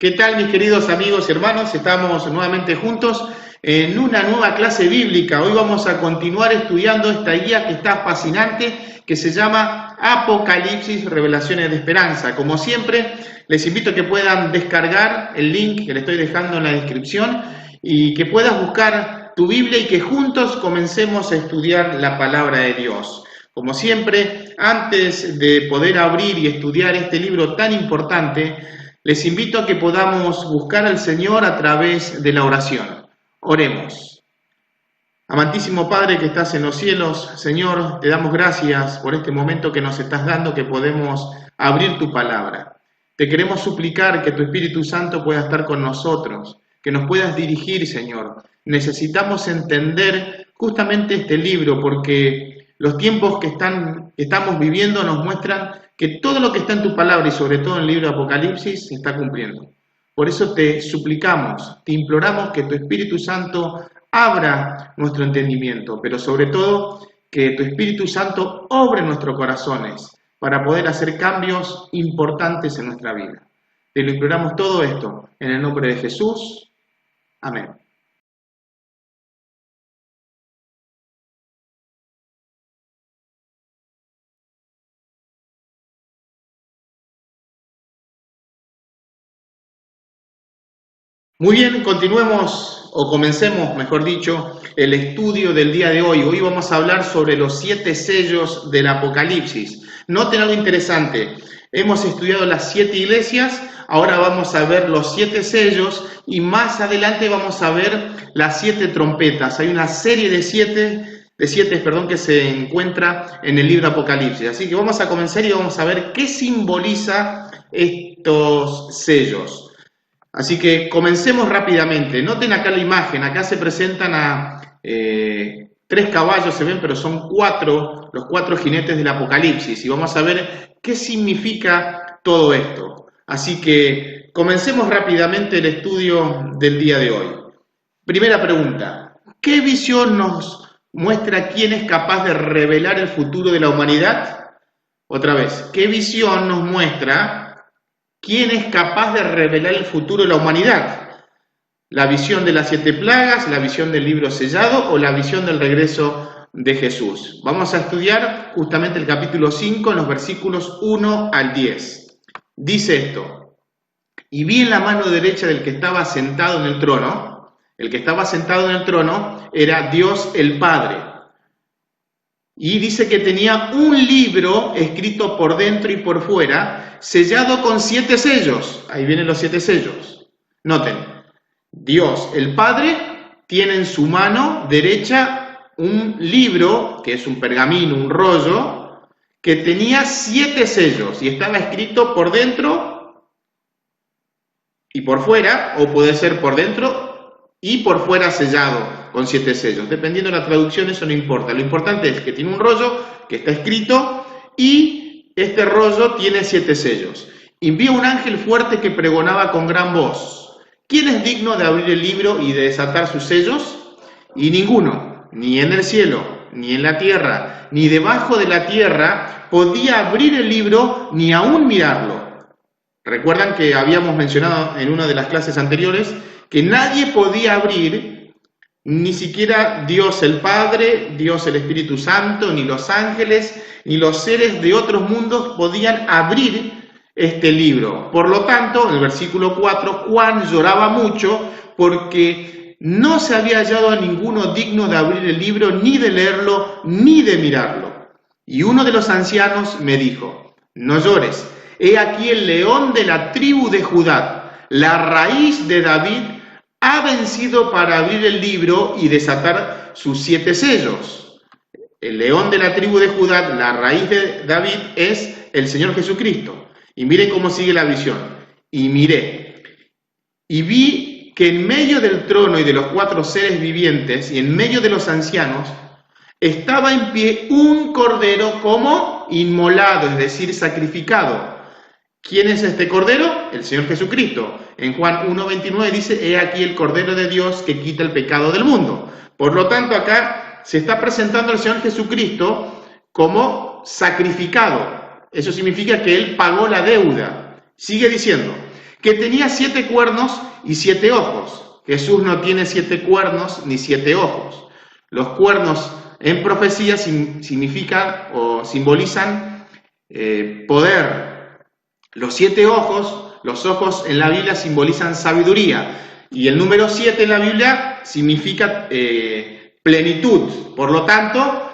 ¿Qué tal, mis queridos amigos y hermanos? Estamos nuevamente juntos en una nueva clase bíblica. Hoy vamos a continuar estudiando esta guía que está fascinante, que se llama Apocalipsis, Revelaciones de Esperanza. Como siempre, les invito a que puedan descargar el link que les estoy dejando en la descripción y que puedas buscar tu Biblia y que juntos comencemos a estudiar la palabra de Dios. Como siempre, antes de poder abrir y estudiar este libro tan importante, les invito a que podamos buscar al Señor a través de la oración. Oremos. Amantísimo Padre que estás en los cielos, Señor, te damos gracias por este momento que nos estás dando, que podemos abrir tu palabra. Te queremos suplicar que tu Espíritu Santo pueda estar con nosotros, que nos puedas dirigir, Señor. Necesitamos entender justamente este libro porque los tiempos que estamos viviendo nos muestran que todo lo que está en tu palabra y sobre todo en el libro de Apocalipsis se está cumpliendo. Por eso te suplicamos, te imploramos que tu Espíritu Santo abra nuestro entendimiento, pero sobre todo que tu Espíritu Santo obre en nuestros corazones para poder hacer cambios importantes en nuestra vida. Te lo imploramos todo esto en el nombre de Jesús. Amén. Muy bien, continuemos o comencemos, mejor dicho, el estudio del día de hoy. Hoy vamos a hablar sobre los 7 sellos del Apocalipsis. Noten algo interesante. Hemos estudiado las 7 iglesias, ahora vamos a ver los 7 sellos y más adelante vamos a ver las 7 trompetas. Hay una serie de 7 que se encuentra en el libro Apocalipsis. Así que vamos a comenzar y vamos a ver qué simboliza estos sellos. Así que comencemos rápidamente. Noten acá la imagen, acá se presentan a 3 caballos, se ven, pero son 4, los 4 jinetes del Apocalipsis. Y vamos a ver qué significa todo esto. Así que comencemos rápidamente el estudio del día de hoy. Primera pregunta, ¿qué visión nos muestra quién es capaz de revelar el futuro de la humanidad? Otra vez, ¿qué visión nos muestra quién es capaz de revelar el futuro de la humanidad? ¿La visión de las 7 plagas, la visión del libro sellado o la visión del regreso de Jesús? Vamos a estudiar justamente el capítulo 5 en los versículos 1 al 10. Dice esto: y vi en la mano derecha del que estaba sentado en el trono, era Dios el Padre. Y dice que tenía un libro escrito por dentro y por fuera, sellado con 7 sellos. Ahí vienen los 7 sellos. Noten, Dios, el Padre, tiene en su mano derecha un libro, que es un pergamino, un rollo, que tenía 7 sellos y estaba escrito por dentro y por fuera, o puede ser por dentro y por fuera sellado con 7 sellos. Dependiendo de la traducción, eso no importa. Lo importante es que tiene un rollo que está escrito y este rollo tiene 7 sellos. Y vi a un ángel fuerte que pregonaba con gran voz: ¿quién es digno de abrir el libro y de desatar sus sellos? Y ninguno, ni en el cielo, ni en la tierra, ni debajo de la tierra, podía abrir el libro ni aún mirarlo. Recuerdan que habíamos mencionado en una de las clases anteriores que nadie podía abrir, ni siquiera Dios el Padre, Dios el Espíritu Santo, ni los ángeles, ni los seres de otros mundos podían abrir este libro. Por lo tanto, en el versículo 4, Juan lloraba mucho porque no se había hallado a ninguno digno de abrir el libro, ni de leerlo, ni de mirarlo. Y uno de los ancianos me dijo: no llores, he aquí el león de la tribu de Judá, la raíz de David, ha vencido para abrir el libro y desatar sus 7 sellos. El león de la tribu de Judá, la raíz de David, es el Señor Jesucristo. Y miren cómo sigue la visión. Y miré, y vi que en medio del trono y de los 4 seres vivientes, y en medio de los ancianos, estaba en pie un cordero como inmolado, es decir, sacrificado. ¿Quién es este cordero? El Señor Jesucristo. En Juan 1:29 dice: he aquí el cordero de Dios que quita el pecado del mundo. Por lo tanto, acá se está presentando al Señor Jesucristo como sacrificado. Eso significa que Él pagó la deuda. Sigue diciendo: que tenía 7 cuernos y 7 ojos. Jesús no tiene 7 cuernos ni 7 ojos. Los cuernos en profecía significan o simbolizan poder. Los 7 ojos, los ojos en la Biblia simbolizan sabiduría. Y el número 7 en la Biblia significa plenitud. Por lo tanto,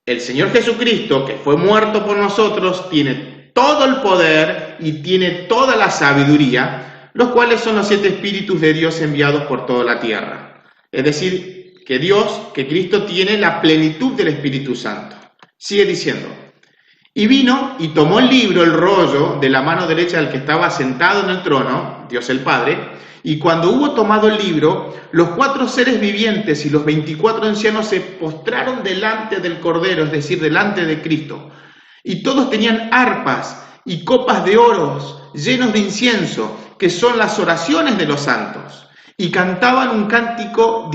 el Señor Jesucristo, que fue muerto por nosotros, tiene todo el poder y tiene toda la sabiduría, los cuales son los 7 espíritus de Dios enviados por toda la tierra. Es decir, que Cristo tiene la plenitud del Espíritu Santo. Sigue diciendo, y vino y tomó el libro, el rollo, de la mano derecha del que estaba sentado en el trono, Dios el Padre, y cuando hubo tomado el libro, los 4 seres vivientes y los 24 ancianos se postraron delante del Cordero, es decir, delante de Cristo. Y todos tenían arpas y copas de oro llenos de incienso, que son las oraciones de los santos. Y cantaban un cántico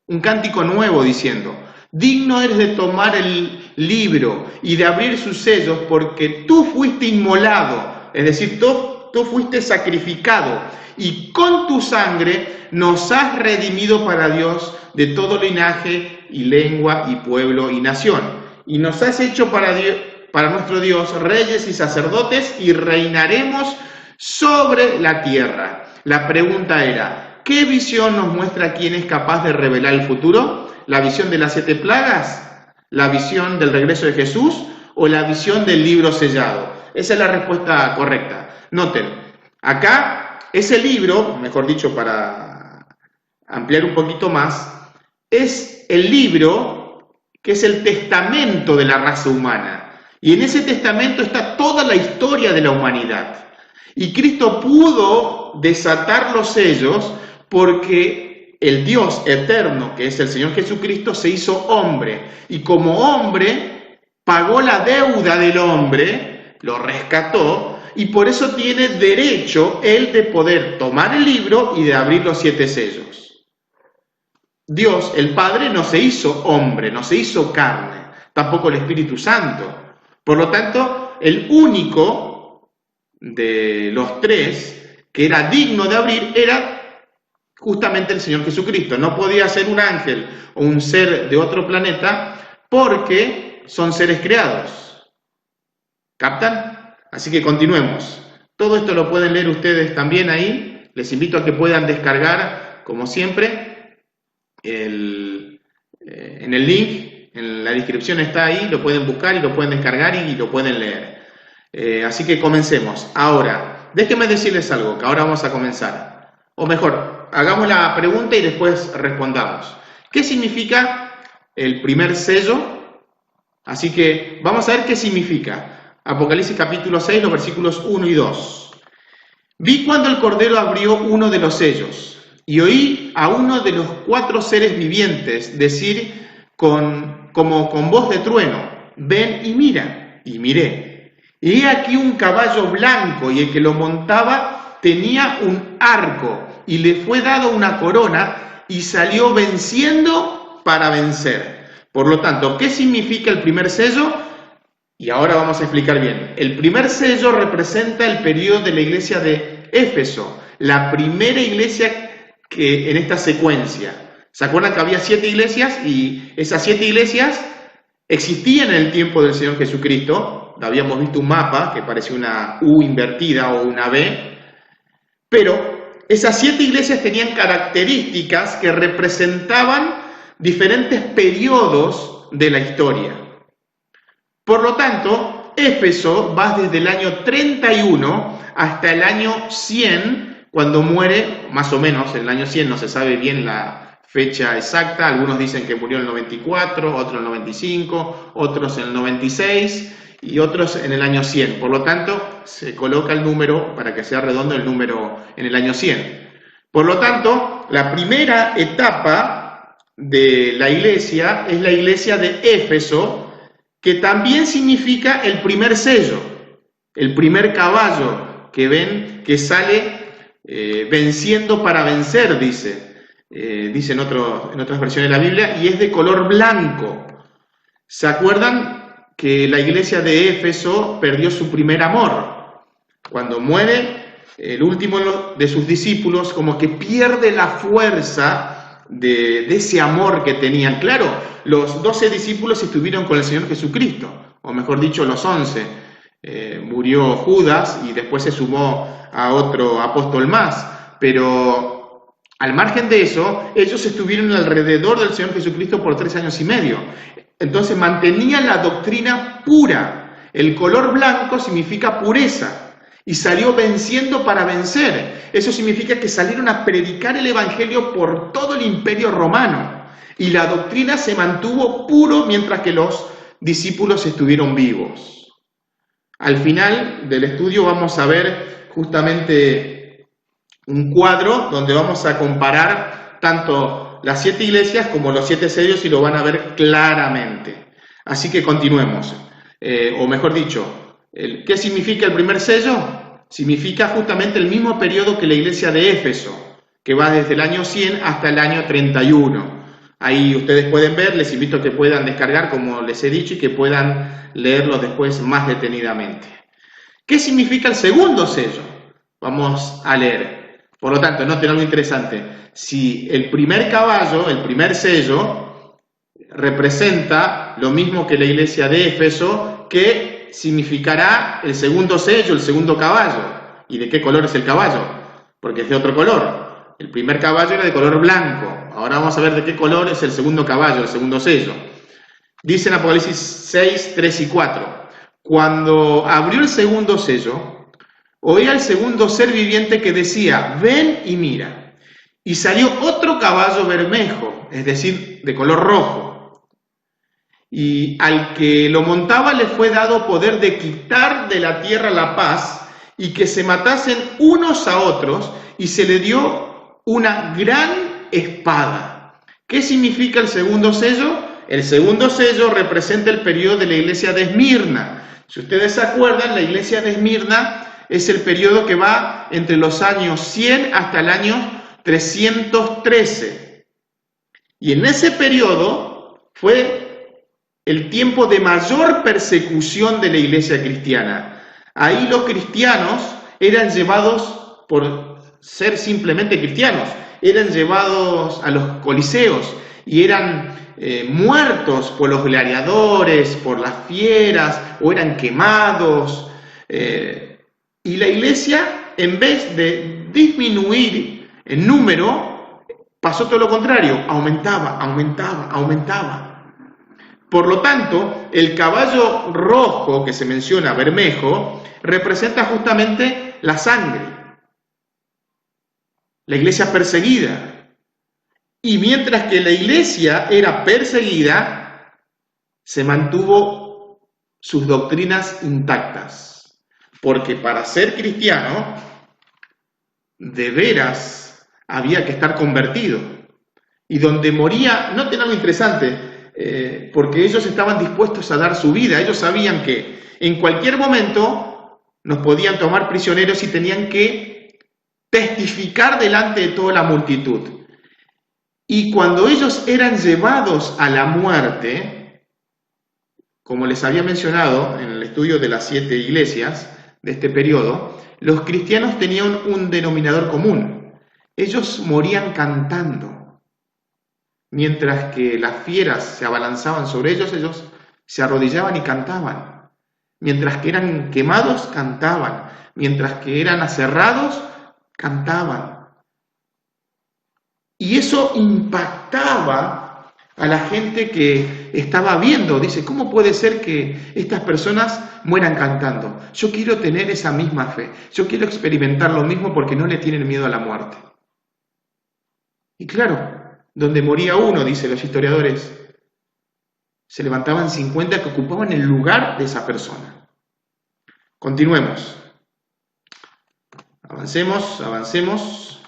un cántico nuevo diciendo, digno eres de tomar el libro y de abrir sus sellos, porque tú fuiste inmolado, es decir, tú fuiste sacrificado, y con tu sangre nos has redimido para Dios de todo linaje y lengua y pueblo y nación. Y nos has hecho para nuestro Dios reyes y sacerdotes, y reinaremos sobre la tierra. La pregunta era, ¿qué visión nos muestra quién es capaz de revelar el futuro? ¿La visión de las 7 plagas? ¿La visión del regreso de Jesús? ¿O la visión del libro sellado? Esa es la respuesta correcta. Noten, acá ese libro, mejor dicho, para ampliar un poquito más, es el libro que es el testamento de la raza humana. Y en ese testamento está toda la historia de la humanidad. Y Cristo pudo desatar los sellos porque el Dios eterno, que es el Señor Jesucristo, se hizo hombre. Y como hombre, pagó la deuda del hombre, lo rescató, y por eso tiene derecho él de poder tomar el libro y de abrir los 7 sellos. Dios, el Padre, no se hizo hombre, no se hizo carne, tampoco el Espíritu Santo. Por lo tanto, el único de los 3 que era digno de abrir era justamente el Señor Jesucristo. No podía ser un ángel o un ser de otro planeta porque son seres creados. ¿Captan? Así que continuemos. Todo esto lo pueden leer ustedes también ahí. Les invito a que puedan descargar, como siempre, en el link, en la descripción está ahí, lo pueden buscar y lo pueden descargar y lo pueden leer. Así que comencemos. Ahora, déjenme decirles algo, que ahora vamos a comenzar. O mejor, hagamos la pregunta y después respondamos. ¿Qué significa el primer sello? Así que vamos a ver qué significa. Apocalipsis capítulo 6, los versículos 1 y 2. Vi cuando el Cordero abrió uno de los sellos, y oí a uno de los 4 seres vivientes decir como con voz de trueno, ven y mira. Y miré. Y he aquí un caballo blanco, y el que lo montaba tenía un arco, y le fue dado una corona, y salió venciendo para vencer. Por lo tanto, ¿qué significa el primer sello? Y ahora vamos a explicar bien. El primer sello representa el periodo de la iglesia de Éfeso, la primera iglesia que en esta secuencia. ¿Se acuerdan que había 7 iglesias? Y esas 7 iglesias existían en el tiempo del Señor Jesucristo. Habíamos visto un mapa que parecía una U invertida o una B. Pero esas 7 iglesias tenían características que representaban diferentes periodos de la historia. Por lo tanto, Éfeso va desde el año 31 hasta el año 100, cuando muere, más o menos, en el año 100, no se sabe bien la fecha exacta, algunos dicen que murió en el 94, otros en el 95, otros en el 96 y otros en el año 100. Por lo tanto, se coloca el número, para que sea redondo, el número en el año 100. Por lo tanto, la primera etapa de la iglesia es la iglesia de Éfeso, que también significa el primer sello, el primer caballo que ven que sale venciendo para vencer, dice en otras versiones de la Biblia, y es de color blanco. ¿Se acuerdan que la iglesia de Éfeso perdió su primer amor? Cuando muere el último de sus discípulos, como que pierde la fuerza de ese amor que tenían. Claro, los 12 discípulos estuvieron con el Señor Jesucristo, o mejor dicho, los 11. Murió Judas y después se sumó a otro apóstol más, pero al margen de eso, ellos estuvieron alrededor del Señor Jesucristo por 3 años y medio. Entonces mantenían la doctrina pura. El color blanco significa pureza. Y salió venciendo para vencer. Eso significa que salieron a predicar el Evangelio por todo el Imperio Romano. Y la doctrina se mantuvo puro mientras que los discípulos estuvieron vivos. Al final del estudio vamos a ver justamente un cuadro donde vamos a comparar tanto las 7 iglesias como los 7 sellos y lo van a ver claramente. Así que continuemos. O mejor dicho, ¿qué significa el primer sello? Significa justamente el mismo periodo que la iglesia de Éfeso, que va desde el año 100 hasta el año 31. Ahí ustedes pueden ver, les invito a que puedan descargar, como les he dicho, y que puedan leerlo después más detenidamente. ¿Qué significa el segundo sello? Vamos a leer. Por lo tanto, noten algo interesante. Si el primer caballo, el primer sello, representa lo mismo que la iglesia de Éfeso, ¿qué significará el segundo sello, el segundo caballo? ¿Y de qué color es el caballo? Porque es de otro color. El primer caballo era de color blanco. Ahora vamos a ver de qué color es el segundo caballo, el segundo sello. Dice en Apocalipsis 6, 3 y 4. Cuando abrió el segundo sello, oí al segundo ser viviente que decía, ven y mira. Y salió otro caballo bermejo, es decir, de color rojo. Y al que lo montaba le fue dado poder de quitar de la tierra la paz y que se matasen unos a otros, y se le dio una gran espada. ¿Qué significa el segundo sello? El segundo sello representa el periodo de la iglesia de Esmirna. Si ustedes se acuerdan, la iglesia de Esmirna es el periodo que va entre los años 100 hasta el año 313. Y en ese periodo fue el tiempo de mayor persecución de la iglesia cristiana. Ahí los cristianos eran llevados, por ser simplemente cristianos, eran llevados a los coliseos y eran muertos por los gladiadores, por las fieras, o eran quemados. Y la iglesia, en vez de disminuir en número, pasó todo lo contrario, aumentaba, aumentaba, aumentaba. Por lo tanto, el caballo rojo que se menciona, bermejo, representa justamente la sangre, la iglesia perseguida. Y mientras que la iglesia era perseguida, se mantuvo sus doctrinas intactas. Porque para ser cristiano, de veras había que estar convertido. Y donde moría, noten algo interesante, porque ellos estaban dispuestos a dar su vida. Ellos sabían que en cualquier momento nos podían tomar prisioneros y tenían que testificar delante de toda la multitud. Y cuando ellos eran llevados a la muerte, como les había mencionado en el estudio de las 7 iglesias de este periodo, los cristianos tenían un denominador común. Ellos morían cantando. Mientras que las fieras se abalanzaban sobre ellos, ellos se arrodillaban y cantaban. Mientras que eran quemados, cantaban. Mientras que eran aserrados, cantaban. Y eso impactaba a la gente que estaba viendo. Dice, ¿cómo puede ser que estas personas mueran cantando? Yo quiero tener esa misma fe. Yo quiero experimentar lo mismo porque no le tienen miedo a la muerte. Y claro, donde moría uno, dicen los historiadores, se levantaban 50 que ocupaban el lugar de esa persona. Continuemos. Avancemos, avancemos.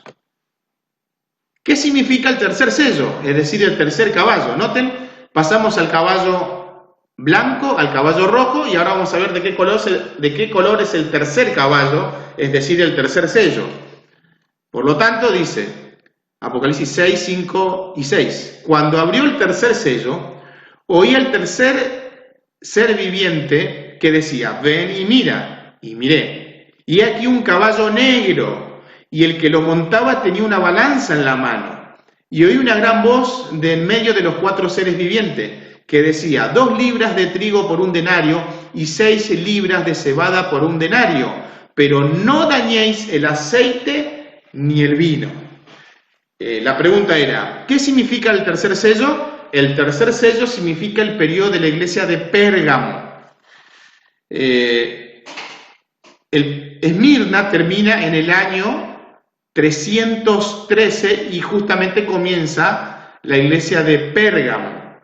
¿Qué significa el tercer sello? Es decir, el tercer caballo. Noten, pasamos al caballo blanco, al caballo rojo, y ahora vamos a ver de qué color es el tercer caballo, es decir, el tercer sello. Por lo tanto, dice Apocalipsis 6, 5 y 6. Cuando abrió el tercer sello, oí al tercer ser viviente que decía, ven y mira, y miré. y aquí un caballo negro, y el que lo montaba tenía una balanza en la mano. Y oí una gran voz de en medio de los 4 seres vivientes, que decía, 2 libras de trigo por un denario, y 6 libras de cebada por un denario, pero no dañéis el aceite ni el vino. La pregunta era, ¿qué significa el tercer sello? El tercer sello significa el periodo de la iglesia de Pérgamo. Esmirna termina en el año 313 y justamente comienza la iglesia de Pérgamo.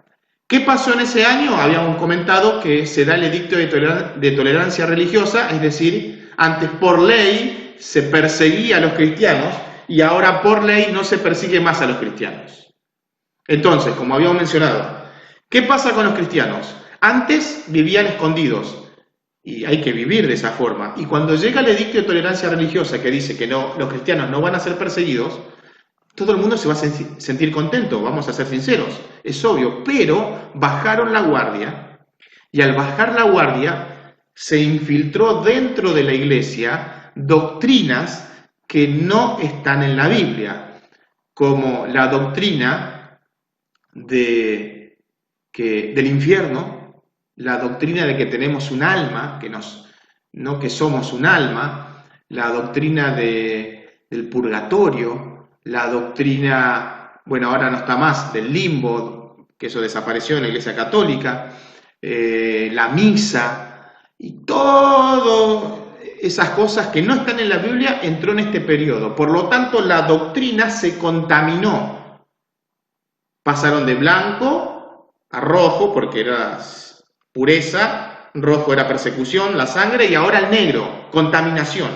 ¿Qué pasó en ese año? Habíamos comentado que se da el edicto de tolerancia religiosa, es decir, antes por ley se perseguía a los cristianos y ahora por ley no se persigue más a los cristianos. Entonces, como habíamos mencionado, ¿qué pasa con los cristianos? Antes vivían escondidos. Y hay que vivir de esa forma. Y cuando llega el edicto de tolerancia religiosa que dice que no, los cristianos no van a ser perseguidos, todo el mundo se va a sentir contento, vamos a ser sinceros, es obvio, pero bajaron la guardia, y al bajar la guardia se infiltró dentro de la iglesia doctrinas que no están en la Biblia, como la doctrina del infierno, la doctrina de que tenemos un alma, no que somos un alma, la doctrina del purgatorio, la doctrina, bueno, ahora no está más, del limbo, que eso desapareció en la Iglesia Católica, la misa, y todas esas cosas que no están en la Biblia entró en este periodo. Por lo tanto, la doctrina se contaminó. Pasaron de blanco a rojo, porque era pureza, rojo era persecución, la sangre, y ahora el negro, contaminación.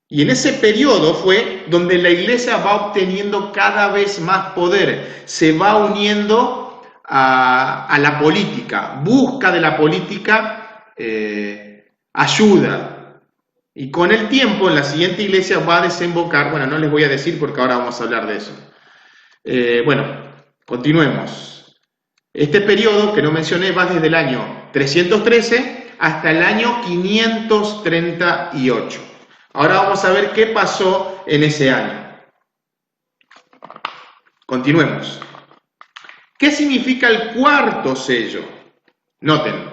Y en ese periodo fue donde la iglesia va obteniendo cada vez más poder, se va uniendo a la política, busca de la política ayuda. Y con el tiempo, en la siguiente iglesia va a desembocar, bueno, no les voy a decir porque ahora vamos a hablar de eso. Bueno, continuemos. Este periodo que no mencioné va desde el año 313 hasta el año 538. Ahora vamos a ver qué pasó en ese año. Continuemos. ¿Qué significa el cuarto sello? Noten,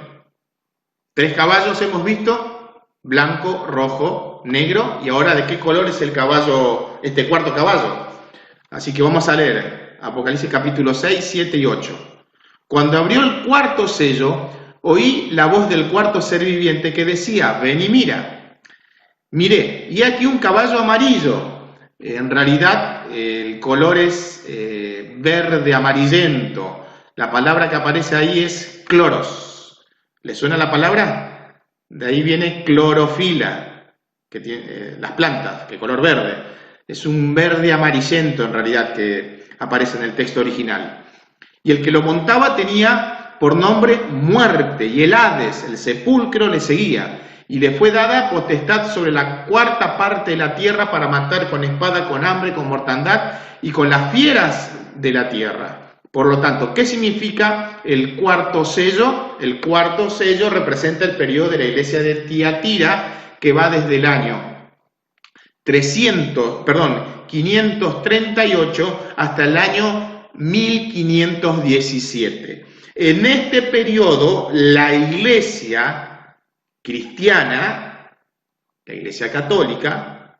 3 caballos hemos visto, blanco, rojo, negro, y ahora ¿de qué color es el caballo, este cuarto caballo? Así que vamos a leer Apocalipsis capítulo 6, 7 y 8. Cuando abrió el cuarto sello, oí la voz del cuarto ser viviente que decía, ven y mira. Miré, y aquí un caballo amarillo. En realidad el color es verde amarillento. La palabra que aparece ahí es cloros. ¿Le suena la palabra? De ahí viene clorofila, que tiene las plantas, que color verde. Es un verde amarillento en realidad que aparece en el texto original. Y el que lo montaba tenía por nombre Muerte, y el Hades, el sepulcro, le seguía. Y le fue dada potestad sobre la 4ª parte de la tierra para matar con espada, con hambre, con mortandad y con las fieras de la tierra. Por lo tanto, ¿qué significa el cuarto sello? El cuarto sello representa el periodo de la iglesia de Tiatira, que va desde el año 538 hasta el año 1517. En este periodo, la iglesia cristiana, la iglesia católica,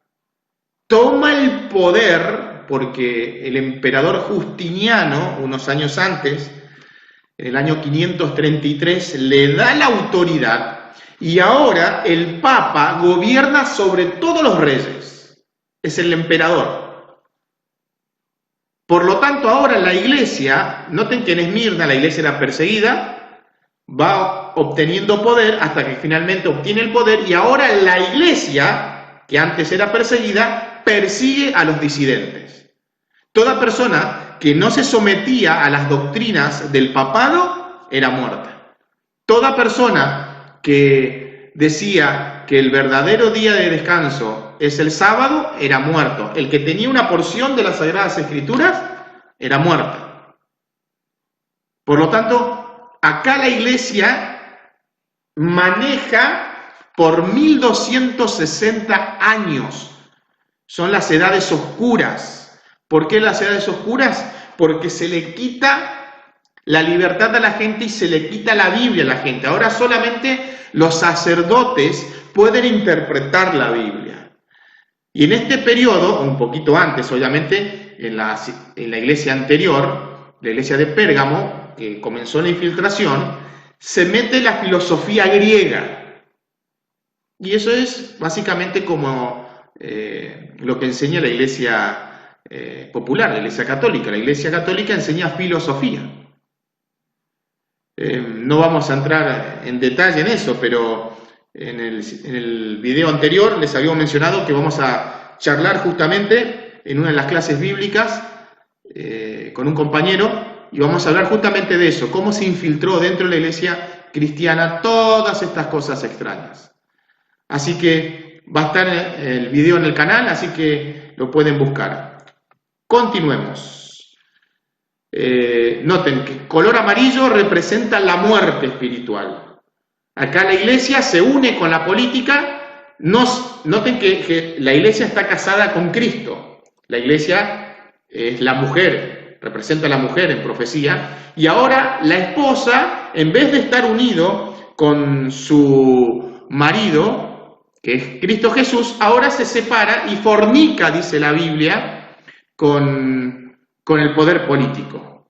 toma el poder porque el emperador Justiniano, unos años antes, en el año 533, le da la autoridad y ahora el Papa gobierna sobre todos los reyes. Es el emperador. Por lo tanto, ahora la iglesia, noten que en Esmirna la iglesia era perseguida, va obteniendo poder hasta que finalmente obtiene el poder y ahora la iglesia, que antes era perseguida, persigue a los disidentes. Toda persona que no se sometía a las doctrinas del papado era muerta. Toda persona que decía que el verdadero día de descanso es el sábado, era muerto. El que tenía una porción de las Sagradas Escrituras era muerto. Por lo tanto, acá la iglesia maneja por 1260 años. Son las edades oscuras. ¿Por qué las edades oscuras? Porque se le quita la libertad a la gente y se le quita la Biblia a la gente. Ahora solamente los sacerdotes pueden interpretar la Biblia. Y en este periodo, un poquito antes, obviamente, en la iglesia anterior, la iglesia de Pérgamo, que comenzó la infiltración, se mete la filosofía griega. Y eso es básicamente como lo que enseña la iglesia popular, la iglesia católica. La iglesia católica enseña filosofía. No vamos a entrar en detalle en eso, pero en el video anterior les habíamos mencionado que vamos a charlar justamente en una de las clases bíblicas con un compañero y vamos a hablar justamente de eso, cómo se infiltró dentro de la iglesia cristiana todas estas cosas extrañas. Así que va a estar el video en el canal, así que lo pueden buscar. Continuemos. Noten que color amarillo representa la muerte espiritual. Acá la iglesia se une con la política. Noten que la iglesia está casada con Cristo. La iglesia es la mujer, representa a la mujer en profecía. Y ahora la esposa, en vez de estar unido con su marido, que es Cristo Jesús, ahora se separa y fornica, dice la Biblia, con el poder político.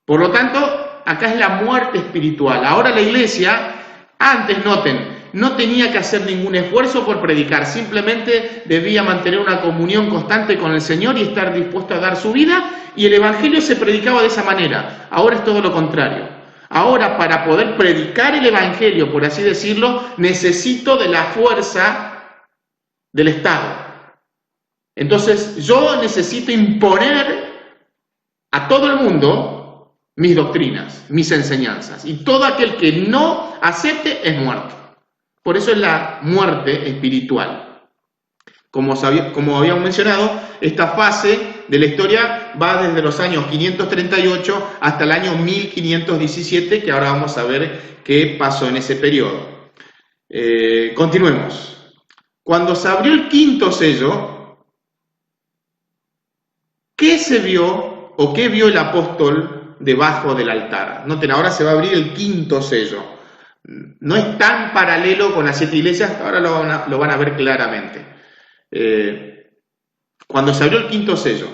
Por lo tanto, acá es la muerte espiritual. Ahora la iglesia, antes, noten, no tenía que hacer ningún esfuerzo por predicar, simplemente debía mantener una comunión constante con el Señor y estar dispuesto a dar su vida, y el evangelio se predicaba de esa manera. Ahora es todo lo contrario. Ahora, para poder predicar el evangelio, por así decirlo, necesito de la fuerza del Estado. Entonces, yo necesito imponer a todo el mundo mis doctrinas, mis enseñanzas. Y todo aquel que no acepte es muerto. Por eso es la muerte espiritual. Como habíamos mencionado, esta fase de la historia va desde los años 538 hasta el año 1517, que ahora vamos a ver qué pasó en ese periodo. Continuemos. Cuando se abrió el quinto sello, ¿qué se vio o qué vio el apóstol debajo del altar? Noten, ahora se va a abrir el quinto sello. No es tan paralelo con las 7 iglesias, ahora lo van a ver claramente. Cuando se abrió el quinto sello,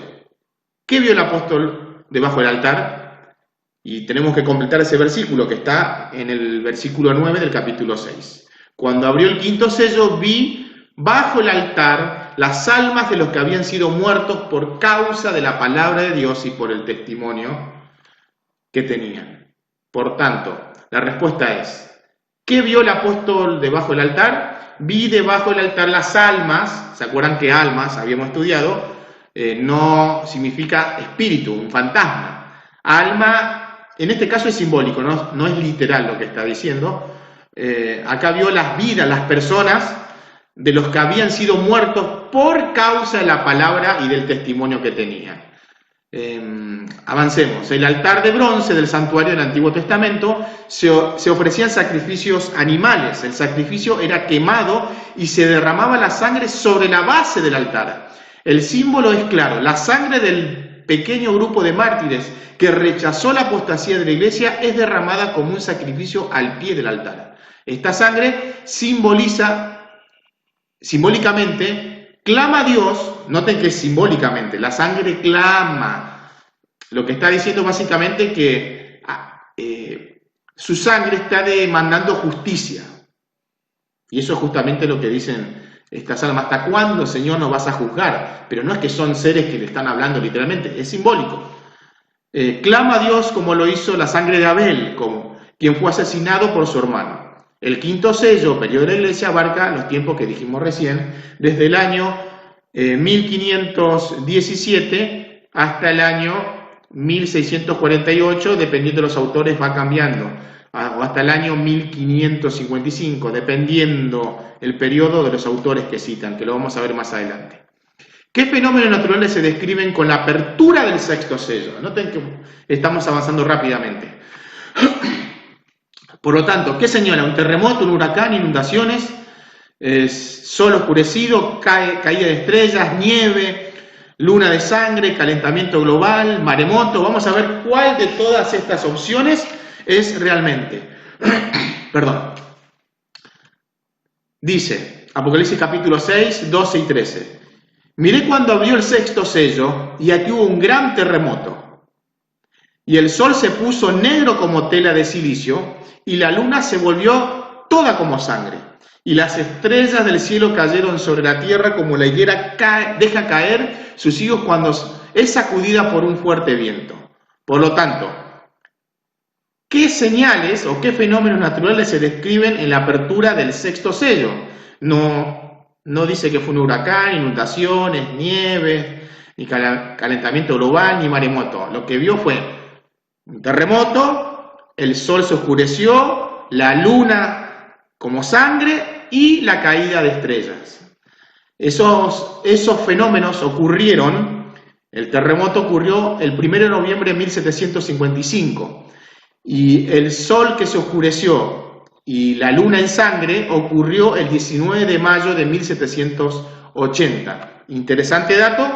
¿qué vio el apóstol debajo del altar? Y tenemos que completar ese versículo que está en el versículo 9 del capítulo 6. Cuando abrió el quinto sello, vi bajo el altar las almas de los que habían sido muertos por causa de la palabra de Dios y por el testimonio que tenían. Por tanto, la respuesta es, ¿qué vio el apóstol debajo del altar? Vi debajo del altar las almas. ¿Se acuerdan que almas, habíamos estudiado, no significa espíritu, un fantasma? Alma, en este caso es simbólico, no es literal lo que está diciendo. Acá vio las vidas, las personas de los que habían sido muertos por causa de la palabra y del testimonio que tenían. Avancemos. El altar de bronce del santuario del Antiguo Testamento se ofrecían sacrificios animales. El sacrificio era quemado y se derramaba la sangre sobre la base del altar. El símbolo es claro, la sangre del pequeño grupo de mártires que rechazó la apostasía de la iglesia es derramada como un sacrificio al pie del altar. Esta sangre simbólicamente, clama a Dios. Noten que simbólicamente, la sangre clama. Lo que está diciendo básicamente que su sangre está demandando justicia. Y eso es justamente lo que dicen estas almas. ¿Hasta cuándo, Señor, nos vas a juzgar? Pero no es que son seres que le están hablando literalmente, es simbólico. Clama a Dios como lo hizo la sangre de Abel, quien fue asesinado por su hermano. El quinto sello, periodo de la iglesia, abarca los tiempos que dijimos recién, desde el año 1517 hasta el año 1648, dependiendo de los autores va cambiando, o hasta el año 1555, dependiendo el periodo de los autores que citan, que lo vamos a ver más adelante. ¿Qué fenómenos naturales se describen con la apertura del sexto sello? Noten que estamos avanzando rápidamente. Por lo tanto, ¿qué señala? Un terremoto, un huracán, inundaciones, sol oscurecido, caída de estrellas, nieve, luna de sangre, calentamiento global, maremoto. Vamos a ver cuál de todas estas opciones es realmente. Perdón. Dice, Apocalipsis capítulo 6, 12 y 13. Miré cuando abrió el sexto sello, y aquí hubo un gran terremoto. Y el sol se puso negro como tela de silicio, y la luna se volvió toda como sangre. Y las estrellas del cielo cayeron sobre la tierra como la higuera deja caer sus higos cuando es sacudida por un fuerte viento. Por lo tanto, ¿qué señales o qué fenómenos naturales se describen en la apertura del sexto sello? No dice que fue un huracán, inundaciones, nieve, ni calentamiento global, ni maremoto. Lo que vio fue un terremoto, el sol se oscureció, la luna como sangre y la caída de estrellas. Esos fenómenos ocurrieron, el terremoto ocurrió el 1 de noviembre de 1755 y el sol que se oscureció y la luna en sangre ocurrió el 19 de mayo de 1780. Interesante dato,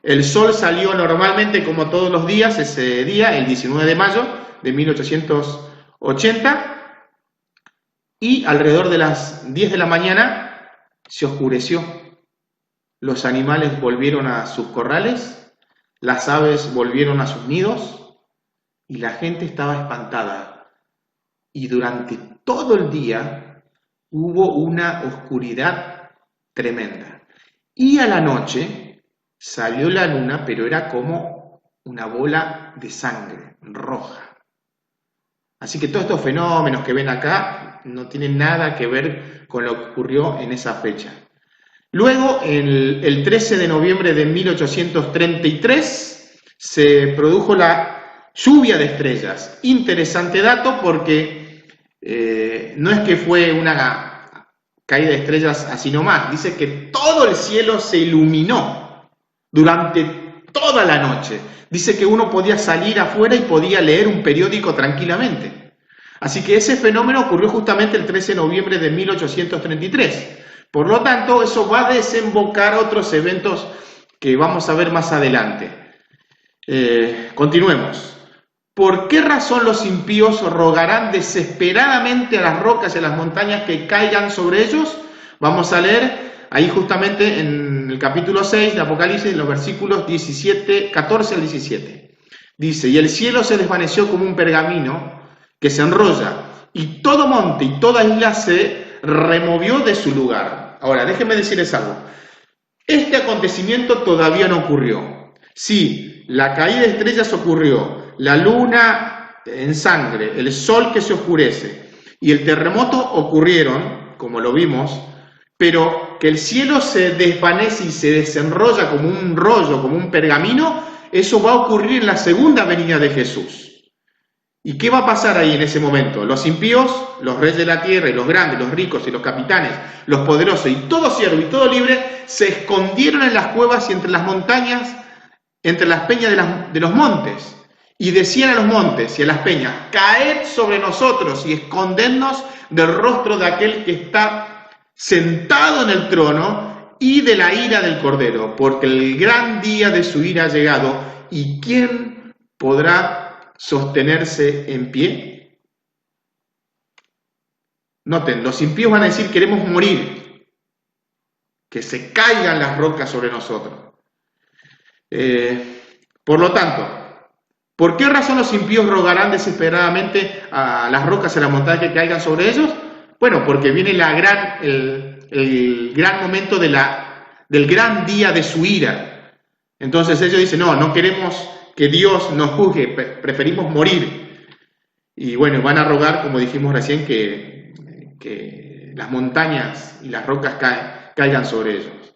el sol salió normalmente como todos los días ese día, el 19 de mayo de 1880, y alrededor de las 10 de la mañana se oscureció. Los animales volvieron a sus corrales, las aves volvieron a sus nidos y la gente estaba espantada. Y durante todo el día hubo una oscuridad tremenda. Y a la noche salió la luna, pero era como una bola de sangre roja. Así que todos estos fenómenos que ven acá no tienen nada que ver con lo que ocurrió en esa fecha. Luego, el 13 de noviembre de 1833, se produjo la lluvia de estrellas. Interesante dato porque no es que fue una caída de estrellas así nomás. Dice que todo el cielo se iluminó durante toda la noche. Dice que uno podía salir afuera y podía leer un periódico tranquilamente. Así que ese fenómeno ocurrió justamente el 13 de noviembre de 1833. Por lo tanto, eso va a desembocar otros eventos que vamos a ver más adelante. Continuemos. ¿Por qué razón los impíos rogarán desesperadamente a las rocas y a las montañas que caigan sobre ellos? Vamos a leer ahí justamente en el capítulo 6 de Apocalipsis, en los versículos 14 al 17. Dice, y el cielo se desvaneció como un pergamino que se enrolla, y todo monte y toda isla se removió de su lugar. Ahora, déjenme decirles algo. Este acontecimiento todavía no ocurrió. Sí, la caída de estrellas ocurrió, la luna en sangre, el sol que se oscurece y el terremoto ocurrieron, como lo vimos, pero que el cielo se desvanece y se desenrolla como un rollo, como un pergamino, eso va a ocurrir en la segunda venida de Jesús. ¿Y qué va a pasar ahí en ese momento? Los impíos, los reyes de la tierra y los grandes, los ricos y los capitanes, los poderosos y todo siervo y todo libre, se escondieron en las cuevas y entre las montañas, entre las peñas de los montes. Y decían a los montes y a las peñas, caed sobre nosotros y escondednos del rostro de aquel que está sentado en el trono y de la ira del Cordero, porque el gran día de su ira ha llegado, ¿y quién podrá sostenerse en pie? Noten, los impíos van a decir, queremos morir, que se caigan las rocas sobre nosotros. Por lo tanto, ¿por qué razón los impíos rogarán desesperadamente a las rocas y a las montañas que caigan sobre ellos? Bueno, porque viene el gran momento del gran día de su ira. Entonces ellos dicen, no queremos que Dios nos juzgue, preferimos morir. Y bueno, van a rogar, como dijimos recién, que las montañas y las rocas caigan sobre ellos.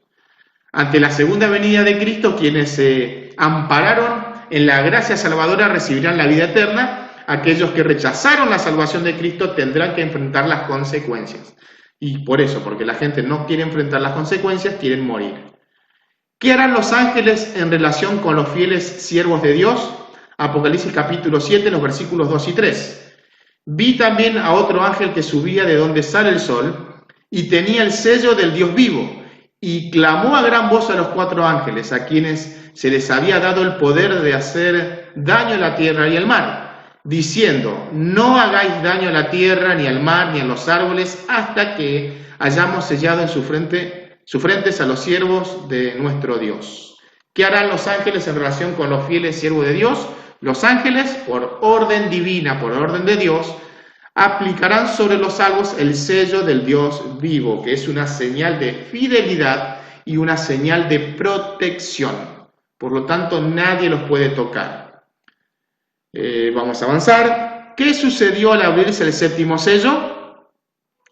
Ante la segunda venida de Cristo, quienes se ampararon en la gracia salvadora recibirán la vida eterna. Aquellos que rechazaron la salvación de Cristo tendrán que enfrentar las consecuencias. Y por eso, porque la gente no quiere enfrentar las consecuencias, quieren morir. ¿Qué harán los ángeles en relación con los fieles siervos de Dios? Apocalipsis capítulo 7, los versículos 2 y 3. Vi también a otro ángel que subía de donde sale el sol y tenía el sello del Dios vivo, y clamó a gran voz a los 4 ángeles, a quienes se les había dado el poder de hacer daño a la tierra y al mar, diciendo: no hagáis daño a la tierra, ni al mar, ni a los árboles, hasta que hayamos sellado en sus frentes a los siervos de nuestro Dios. ¿Qué harán los ángeles en relación con los fieles siervos de Dios? Los ángeles, por orden divina, por orden de Dios, aplicarán sobre los salvos el sello del Dios vivo, que es una señal de fidelidad y una señal de protección. Por lo tanto, nadie los puede tocar. Vamos a avanzar. ¿Qué sucedió al abrirse el 7º sello?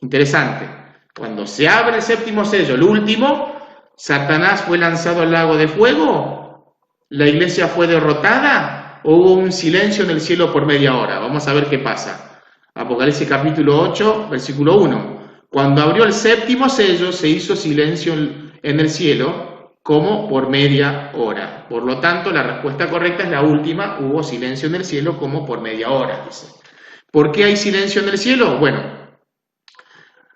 Interesante. Cuando se abre el 7º sello, el último, ¿Satanás fue lanzado al lago de fuego? ¿La iglesia fue derrotada? ¿O hubo un silencio en el cielo por media hora? Vamos a ver qué pasa. Apocalipsis capítulo 8, versículo 1. Cuando abrió el 7º sello, se hizo silencio en el cielo como por media hora. Por lo tanto, la respuesta correcta es la última: hubo silencio en el cielo como por media hora, dice. ¿Por qué hay silencio en el cielo? Bueno,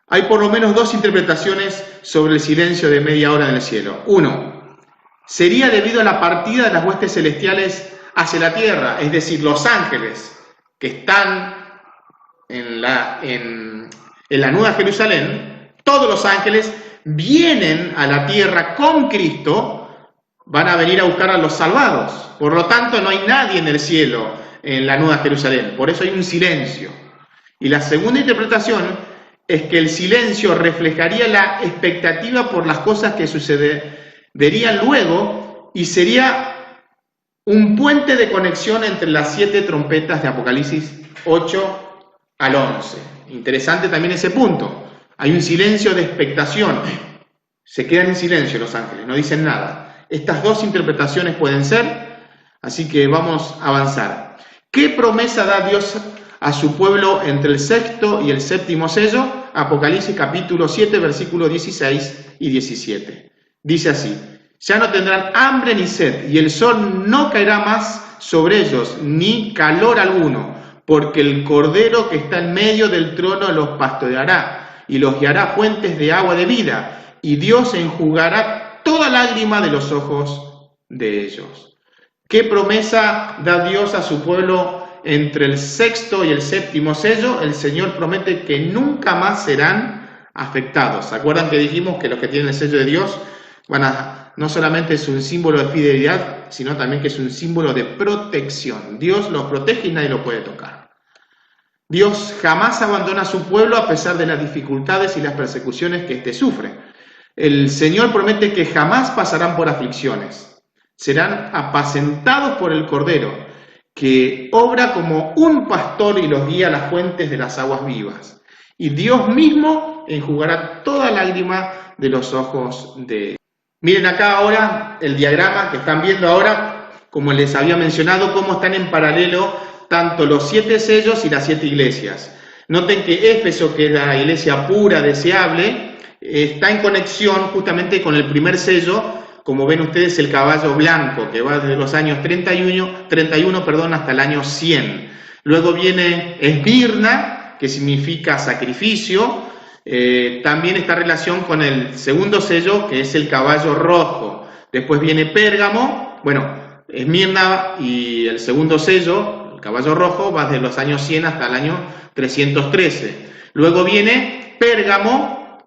hay por lo menos 2 interpretaciones sobre el silencio de media hora en el cielo. 1. Sería debido a la partida de las huestes celestiales hacia la tierra, es decir, los ángeles que están en la Nueva Jerusalén, todos los ángeles vienen a la tierra con Cristo, van a venir a buscar a los salvados. Por lo tanto, no hay nadie en el cielo, en la Nueva Jerusalén. Por eso hay un silencio. Y la segunda interpretación es que el silencio reflejaría la expectativa por las cosas que sucederían luego y sería un puente de conexión entre las 7 trompetas de Apocalipsis 8 al 11. Interesante también ese punto. Hay un silencio de expectación. Se quedan en silencio los ángeles, no dicen nada. Estas 2 interpretaciones pueden ser, así que vamos a avanzar. ¿Qué promesa da Dios a su pueblo entre el 6º y el 7º sello? Apocalipsis capítulo 7, versículos 16 y 17. Dice así: ya no tendrán hambre ni sed, y el sol no caerá más sobre ellos, ni calor alguno, porque el Cordero que está en medio del trono los pastoreará, y los guiará a fuentes de agua de vida, y Dios enjugará toda lágrima de los ojos de ellos. ¿Qué promesa da Dios a su pueblo entre el 6º y el 7º sello? El Señor promete que nunca más serán afectados. ¿Se acuerdan que dijimos que los que tienen el sello de Dios no solamente es un símbolo de fidelidad, sino también que es un símbolo de protección? Dios los protege y nadie lo puede tocar. Dios jamás abandona a su pueblo a pesar de las dificultades y las persecuciones que éste sufre. El Señor promete que jamás pasarán por aflicciones. Serán apacentados por el Cordero, que obra como un pastor y los guía a las fuentes de las aguas vivas. Y Dios mismo enjugará toda lágrima de los ojos de ellos. Miren acá ahora el diagrama que están viendo ahora, como les había mencionado, cómo están en paralelo tanto los 7 sellos y las 7 iglesias. Noten que Éfeso, que es la iglesia pura, deseable, está en conexión justamente con el primer sello. Como ven ustedes, el caballo blanco, que va desde los años 31 hasta el año 100. Luego viene Esmirna, que significa sacrificio. También está en relación con el segundo sello, que es el caballo rojo. Después viene Pérgamo. Bueno, Esmirna y el segundo sello, el caballo rojo, va desde los años 100 hasta el año 313. Luego viene Pérgamo,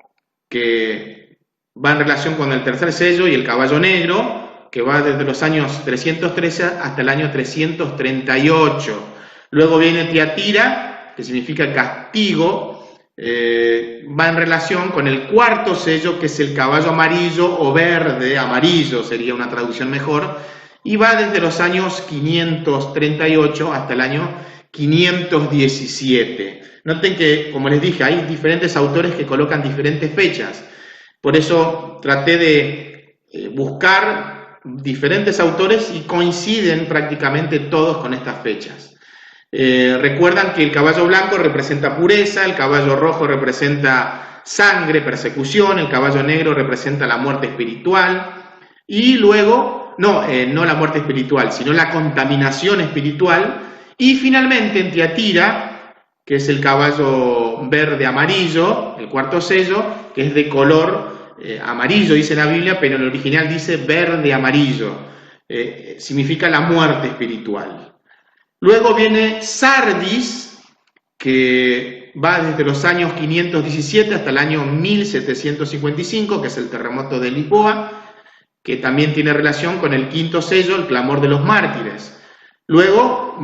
que va en relación con el tercer sello, y el caballo negro, que va desde los años 313 hasta el año 338. Luego viene Tiatira, que significa castigo, va en relación con el cuarto sello, que es el caballo amarillo o verde, amarillo sería una traducción mejor, y va desde los años 538 hasta el año 517. Noten que, como les dije, hay diferentes autores que colocan diferentes fechas. Por eso traté de buscar diferentes autores y coinciden prácticamente todos con estas fechas. Recuerdan que el caballo blanco representa pureza, el caballo rojo representa sangre, persecución, el caballo negro representa la muerte espiritual, y luego, no la muerte espiritual, sino la contaminación espiritual, y finalmente en Tiatira que es el caballo verde amarillo, el cuarto sello, que es de color amarillo, dice la Biblia, pero en el original dice verde amarillo, significa la muerte espiritual. Luego viene Sardis, que va desde los años 517 hasta el año 1755, que es el terremoto de Lisboa, que también tiene relación con el quinto sello, el clamor de los mártires. Luego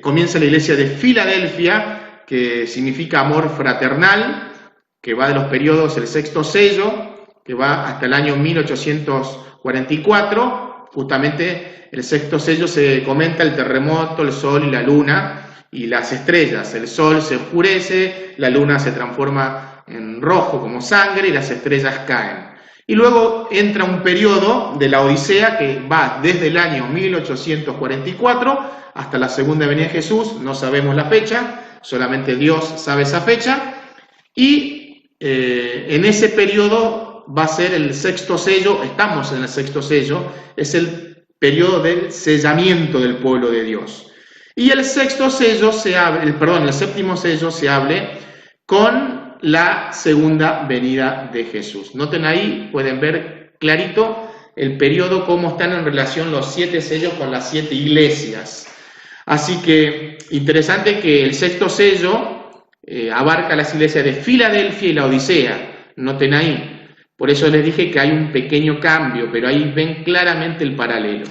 comienza la iglesia de Filadelfia, que significa amor fraternal, que va de los periodos, el sexto sello, que va hasta el año 1844. Justamente el sexto sello se comenta el terremoto, el sol y la luna y las estrellas. El sol se oscurece, la luna se transforma en rojo como sangre y las estrellas caen. Y luego entra un periodo de la Odisea que va desde el año 1844 hasta la segunda venida de Jesús, no sabemos la fecha, solamente Dios sabe esa fecha, y en ese periodo va a ser el sexto sello, estamos en el sexto sello, es el periodo del sellamiento del pueblo de Dios. Y el sexto sello el séptimo sello se abre con la segunda venida de Jesús. Noten ahí, pueden ver clarito el periodo, cómo están en relación los 7 sellos con las 7 iglesias. Así que interesante que el sexto sello abarca las iglesias de Filadelfia y la Odisea. Noten ahí. Por eso les dije que hay un pequeño cambio, pero ahí ven claramente el paralelo.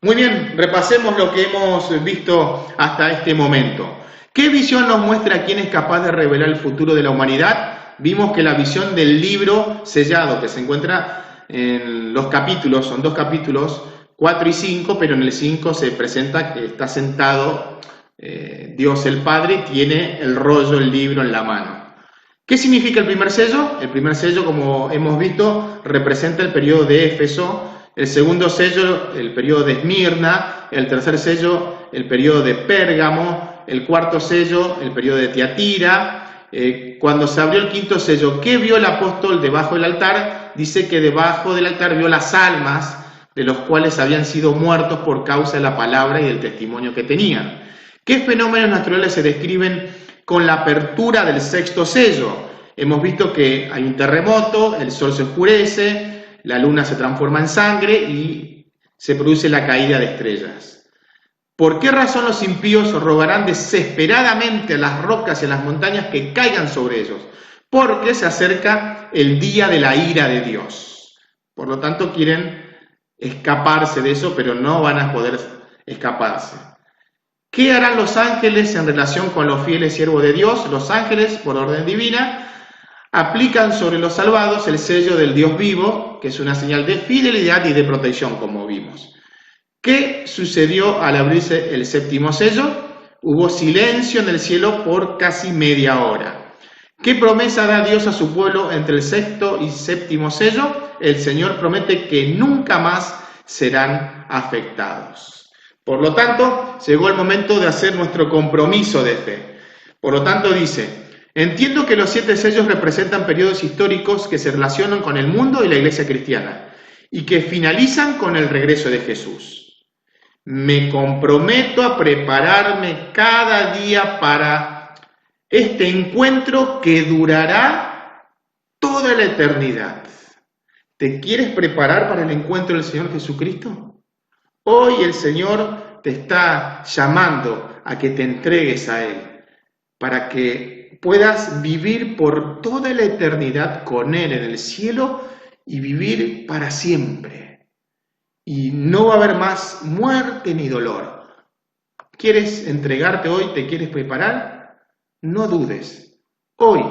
Muy bien, repasemos lo que hemos visto hasta este momento. ¿Qué visión nos muestra quién es capaz de revelar el futuro de la humanidad? Vimos que la visión del libro sellado, que se encuentra en los capítulos, son 2 capítulos, 4 y 5, pero en el 5 se presenta que está sentado Dios el Padre, tiene el rollo, el libro en la mano. ¿Qué significa el primer sello? El primer sello, como hemos visto, representa el periodo de Éfeso. El segundo sello, el periodo de Esmirna. El tercer sello, el periodo de Pérgamo. El cuarto sello, el periodo de Tiatira. Cuando se abrió el quinto sello, ¿qué vio el apóstol debajo del altar? Dice que debajo del altar vio las almas de los cuales habían sido muertos por causa de la palabra y del testimonio que tenían. ¿Qué fenómenos naturales se describen con la apertura del sexto sello? Hemos visto que hay un terremoto, el sol se oscurece, la luna se transforma en sangre y se produce la caída de estrellas. ¿Por qué razón los impíos rogarán desesperadamente a las rocas y a las montañas que caigan sobre ellos? Porque se acerca el día de la ira de Dios. Por lo tanto, quieren escaparse de eso, pero no van a poder escaparse. ¿Qué harán los ángeles en relación con los fieles siervos de Dios? Los ángeles, por orden divina, aplican sobre los salvados el sello del Dios vivo, que es una señal de fidelidad y de protección, como vimos. ¿Qué sucedió al abrirse el séptimo sello? Hubo silencio en el cielo por casi media hora. ¿Qué promesa da Dios a su pueblo entre el sexto y séptimo sello? El Señor promete que nunca más serán afectados. Por lo tanto, llegó el momento de hacer nuestro compromiso de fe. Por lo tanto, dice: entiendo que los 7 sellos representan periodos históricos que se relacionan con el mundo y la iglesia cristiana y que finalizan con el regreso de Jesús. Me comprometo a prepararme cada día para este encuentro que durará toda la eternidad. ¿Te quieres preparar para el encuentro del Señor Jesucristo? Hoy el Señor te está llamando a que te entregues a Él, para que puedas vivir por toda la eternidad con Él en el cielo y vivir para siempre. Y no va a haber más muerte ni dolor. ¿Quieres entregarte hoy? ¿Te quieres preparar? No dudes. Hoy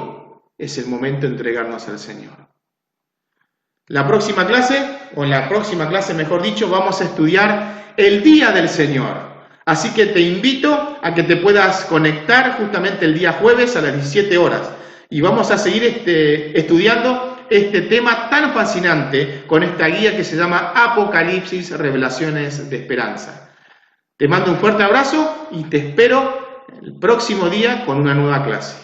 es el momento de entregarnos al Señor. La próxima clase, o en la próxima clase mejor dicho, vamos a estudiar el Día del Señor. Así que te invito a que te puedas conectar justamente el día jueves a las 17 horas. Y vamos a seguir estudiando este tema tan fascinante con esta guía que se llama Apocalipsis, Revelaciones de Esperanza. Te mando un fuerte abrazo y te espero el próximo día con una nueva clase.